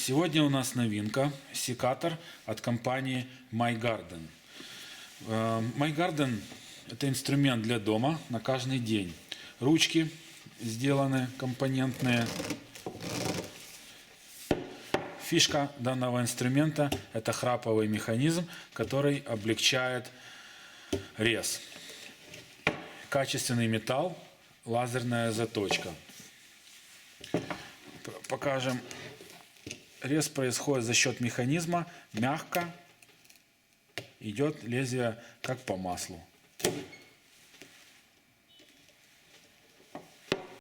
Сегодня у нас новинка – секатор от компании MyGarden. MyGarden – это инструмент для дома на каждый день. Ручки сделаны компонентные. Фишка данного инструмента – это храповый механизм, который облегчает рез. Качественный металл, лазерная заточка. Покажем. Рез происходит за счет механизма, мягко идет лезвие как по маслу.